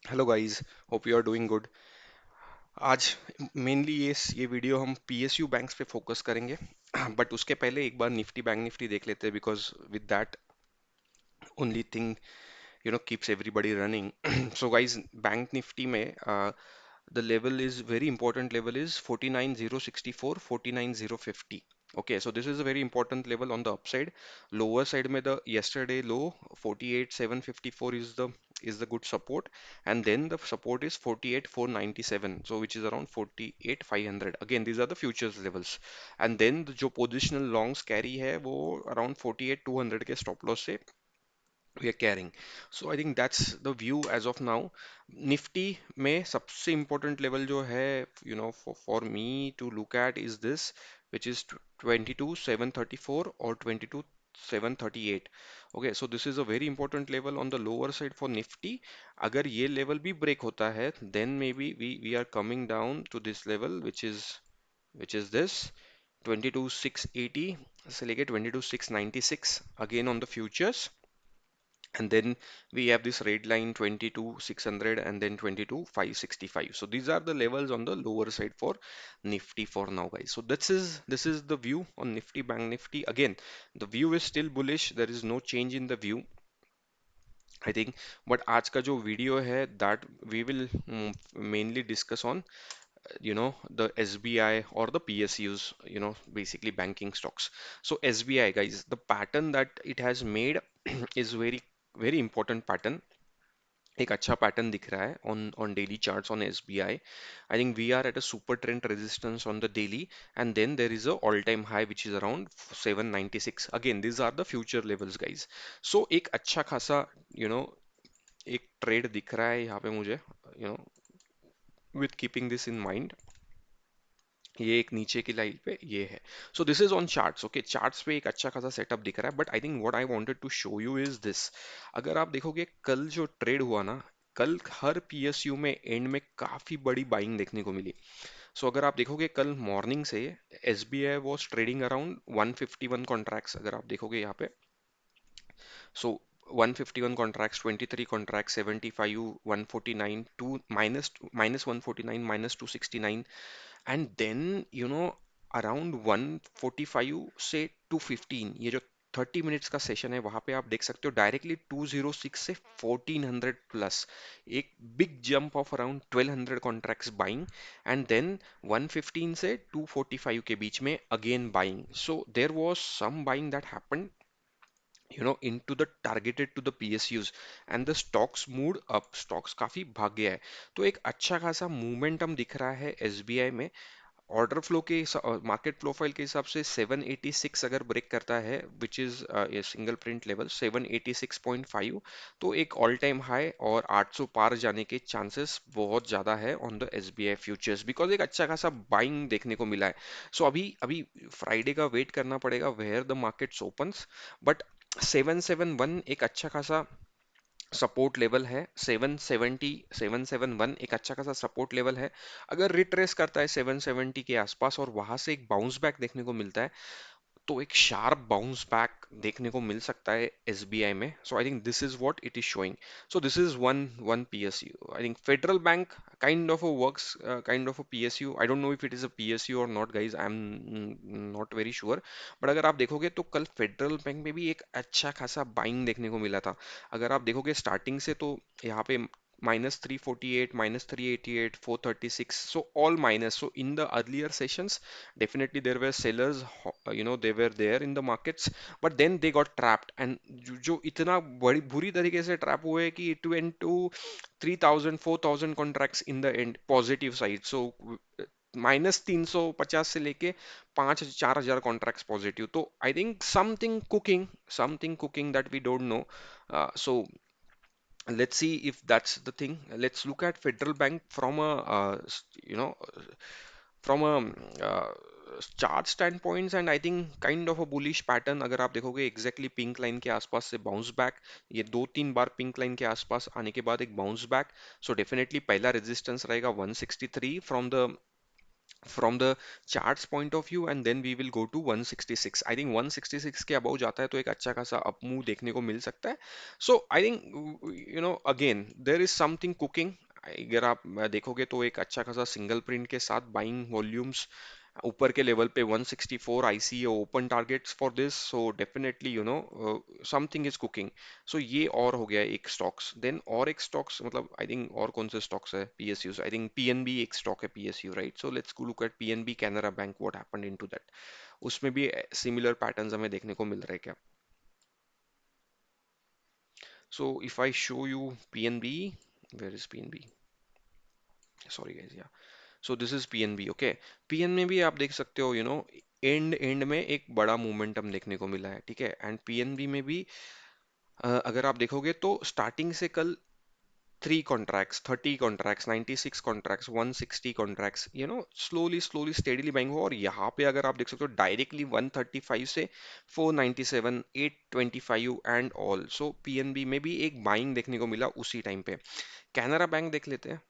Hello guys, hope you are doing good. आज mainly ये video हम पीएसयू बैंक्स पे फोकस करेंगे बट उसके पहले एक बार निफ्टी बैंक निफ्टी देख लेते हैं because with that only thing keeps everybody running. So guys, bank nifty में the level is very important level is 49064 49050. Okay, so this is a very important level on the upside. Lower side में the yesterday low 48754 is the good support, and then the support is 48497, so which is around 48500. Again, these are the futures levels, and then जो positional longs carry है वो around 48200 के stop loss से we are carrying. So I think that's the view as of now. Nifty में सबसे important level जो है for me to look at is this, which is 22,734 or 22,738. Okay, so this is a very important level on the lower side for Nifty. अगर ये level भी break होता है, then maybe we are coming down to this level, which is this 22,680 से लेके 22,696 again on the futures, and then we have this red line 22,600 and then 22,565. So these are the levels on the lower side for Nifty for now, guys. So this is the view on Nifty Bank Nifty. Again, the view is still bullish. There is no change in the view, I think. But आज का जो video है that we will mainly discuss on the SBI or the PSUs, basically banking stocks. So SBI, guys, the pattern that it has made is very very important pattern. एक अच्छा pattern दिख रहा है on daily charts on SBI. I think we are at a super trend resistance on the daily, and then there is a all time high which is around 796. Again, these are the future levels, guys. So एक अच्छा खासा you know एक trade दिख रहा है यहाँ पे मुझे, you know with keeping this in mind. ये एक नीचे की लाइन पे ये है. So this is on charts. Okay, charts पे एक अच्छा खासा सेटअप दिख रहा है, but I think what I wanted to show you is this. अगर आप देखोगे कल जो ट्रेड हुआ ना, कल हर पीएसयू में एंड में काफी बड़ी बाइंग देखने को मिली. सो अगर आप देखोगे कल मॉर्निंग से SBI was trading around 151 contracts. अगर आप देखोगे यहाँ पे, so 151 contracts, 23 contracts, 75, 149, 2 minus 149, minus 269, and then around 145 से 215, ये जो 30 मिनट्स का सेशन है वहां पे आप देख सकते हो डायरेक्टली 206 से 1400 प्लस एक big jump of around 1200 contracts buying, and then 115 से 245 के बीच में again buying. So there was some buying that happened into the targeted to the PSUs, and the stocks moved up. stocks काफी भाग गया है. तो एक अच्छा खासा मोमेंटम दिख रहा है एसबीआई में. ऑर्डर फ्लो के मार्केट प्रोफाइल के हिसाब से 786 अगर ब्रेक करता है, which is a single print level 786.5, तो एक ऑल टाइम हाई और 800 पार जाने के चांसेस बहुत ज्यादा है on the SBI futures, because एक अच्छा खासा बाइंग देखने को मिला है. सो अभी अभी फ्राइडे का वेट करना पड़ेगा where the markets opens. But 771 एक अच्छा खासा सपोर्ट लेवल है. 770 771 एक अच्छा खासा सपोर्ट लेवल है. अगर रिट्रेस करता है 770 के आसपास और वहां से एक बाउंस बैक देखने को मिलता है, तो एक शार्प बाउंस बैक देखने को मिल सकता है एसबीआई में. So I think this is what it is showing. So this is one one PSU. I think federal bank kind of a works kind of a PSU. I don't know if it is a PSU or not, guys. I'm not very sure. But अगर आप देखोगे तो कल federal bank में भी एक अच्छा खासा बाइंग देखने को मिला था. अगर आप देखोगे स्टार्टिंग से, तो यहाँ पे -348, -388, 436, so all minus. So in the earlier sessions, definitely there were sellers, they were there in the markets, but then they got trapped, and जो इतना बड़ी बुरी तरीके से ट्रैप हुए कि it went to 3,000 4,000 contracts in the end positive side. So -350 से लेके 4,000 कॉन्ट्रैक्ट्स पॉजिटिव. तो I think something that we don't know. So let's see if that's the thing. Let's look at Federal Bank from a from a uh, chart standpoints, and I think kind of a bullish pattern. अगर आप देखोगे exactly pink line के आसपास से bounce back, ये दो तीन बार pink line के आसपास आने के बाद एक बाउंस बैक. सो डेफिनेटली पहला रेजिस्टेंस रहेगा 163 from the from the charts point of view, and then we will go to 166. I think 166 के अबाउ जाता है तो एक अच्छा खासा अप मूव देखने को मिल सकता है. So I think again there is something cooking. अगर आप देखोगे तो एक अच्छा खासा सिंगल प्रिंट के साथ बाइंग वॉल्यूम्स ऊपर के लेवल पे 164 I see open targets for this. So definitely something is cooking. So ये और हो गया एक स्टॉक्स. देन और एक स्टॉक्स मतलब आई थिंक और कौन से स्टॉक्स है पीएसयू. आई थिंक पीएनबी एक स्टॉक है PSU, right. So let's look at PNB Canara bank, what happened into that. उसमें भी सिमिलर पैटर्न्स हमें देखने को मिल रहे हैं क्या. So if I show you PNB, where is PNB, sorry guys, yeah. So this is PNB. Okay, PN में भी आप देख सकते हो एंड एंड में एक बड़ा मोमेंटम देखने को मिला है, ठीक है. एंड पीएनबी में भी अगर आप देखोगे तो स्टार्टिंग से कल 3 contracts, 30 contracts, 96 contracts, 160 contracts, slowly slowly steadily buying हो. और यहाँ पे अगर आप देख सकते हो डायरेक्टली 135 से 497, 825 एंड ऑल. सो पीएनबी में भी एक बाइंग देखने को मिला उसी टाइम पे. कैनरा बैंक देख लेते हैं.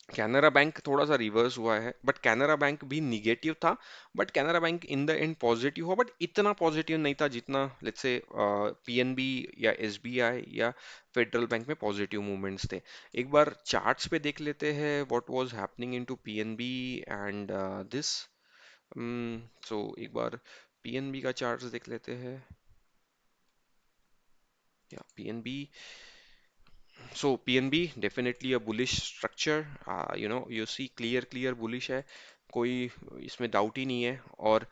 कैनरा बैंक थोड़ा सा रिवर्स हुआ है, बट कैनरा बैंक भी निगेटिव था. But Canara bank in the end positive हुआ, बट इतना पॉजिटिव नहीं था जितना लेट्स से पीएनबी या एसबीआई या फेडरल बैंक में पॉजिटिव मूवमेंट्स थे. एक बार चार्ट्स पे देख लेते हैं what was happening into PNB and this. So एक बार पीएनबी का चार्ट्स देख लेते हैं. या PNB. So PNB definitely a bullish structure. You see clear bullish है, कोई इसमें डाउट ही नहीं है. और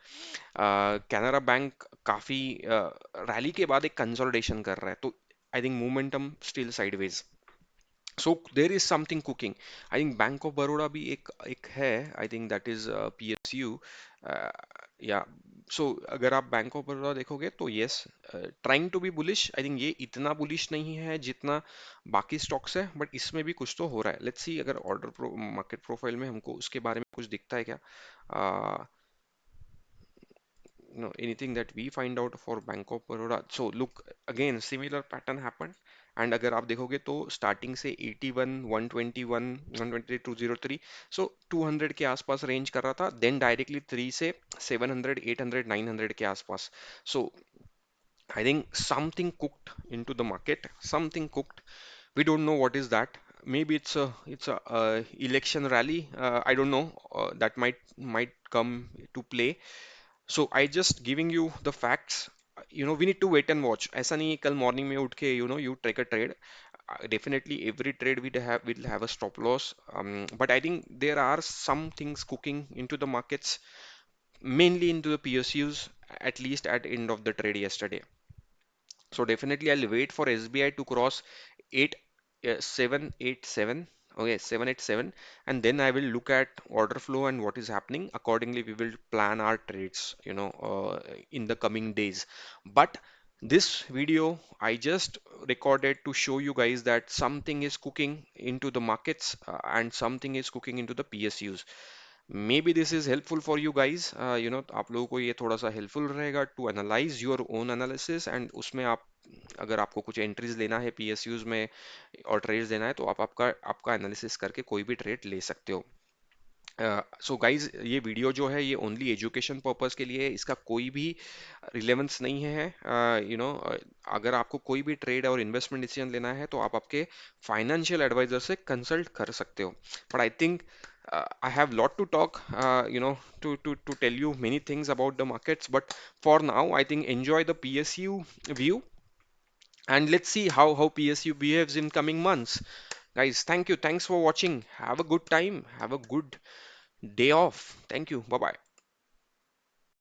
कैनरा बैंक काफी रैली के बाद एक कंसोलिडेशन कर रहा है, तो I think momentum still sideways. So there is something cooking. I think bank of Baroda भी एक एक है. I think that is PSU, yeah. So अगर आप बैंक ऑफ बड़ौदा देखोगे तो yes, trying to be bullish. I think ये इतना बुलिश नहीं है जितना बाकी स्टॉक्स है, बट इसमें भी कुछ तो हो रहा है. लेट्स सी अगर ऑर्डर मार्केट प्रोफाइल में हमको उसके बारे में कुछ दिखता है क्या. No, anything that we find out for Bank of Baroda. So look, again similar pattern happened. And अगर आप देखोगे तो स्टार्टिंग से 81, 121, 123, 203, सो 200 के आसपास रेंज कर रहा था. देन डायरेक्टली 3 से 700, 800, 900 के आसपास. सो I think something cooked into the market, something cooked. We don't know what is that. Maybe it's a election rally. I don't know. That might come to play. So I just giving you the facts. We need to wait and watch. ऐसा नहीं है कल morning में उठ के you take a trade. Definitely every trade will have a stop loss. But I think there are some things cooking into the markets, mainly into the PSUs, at least at end of the trade yesterday. So definitely I'll wait for SBI to cross 8 787. Okay, 787, and then I will look at order flow and what is happening. Accordingly, we will plan our trades, in the coming days. But this video I just recorded to show you guys that something is cooking into the markets, and something is cooking into the PSUs. Maybe this is helpful for you guys. आप लोगों को ये थोड़ा सा helpful रहेगा to analyse your own analysis. And उसमें आप अगर आपको कुछ एंट्रीज लेना है पीएसयूज में और ट्रेड्स लेना है तो आप आपका आपका एनालिसिस करके कोई भी ट्रेड ले सकते हो. सो गाइज, ये वीडियो जो है ये ओनली एजुकेशन पर्पस के लिए है. इसका कोई भी रिलेवेंस नहीं है. अगर आपको कोई भी ट्रेड और इन्वेस्टमेंट डिसीजन लेना है तो आप आपके फाइनेंशियल एडवाइजर से कंसल्ट कर सकते हो. But I think I have lot to talk, to tell you many things about the markets. But for now, I think enjoy the PSU view, and let's see how PSU behaves in coming months. Guys, thank you. Thanks for watching. Have a good time. Have a good day off. Thank you. Bye bye.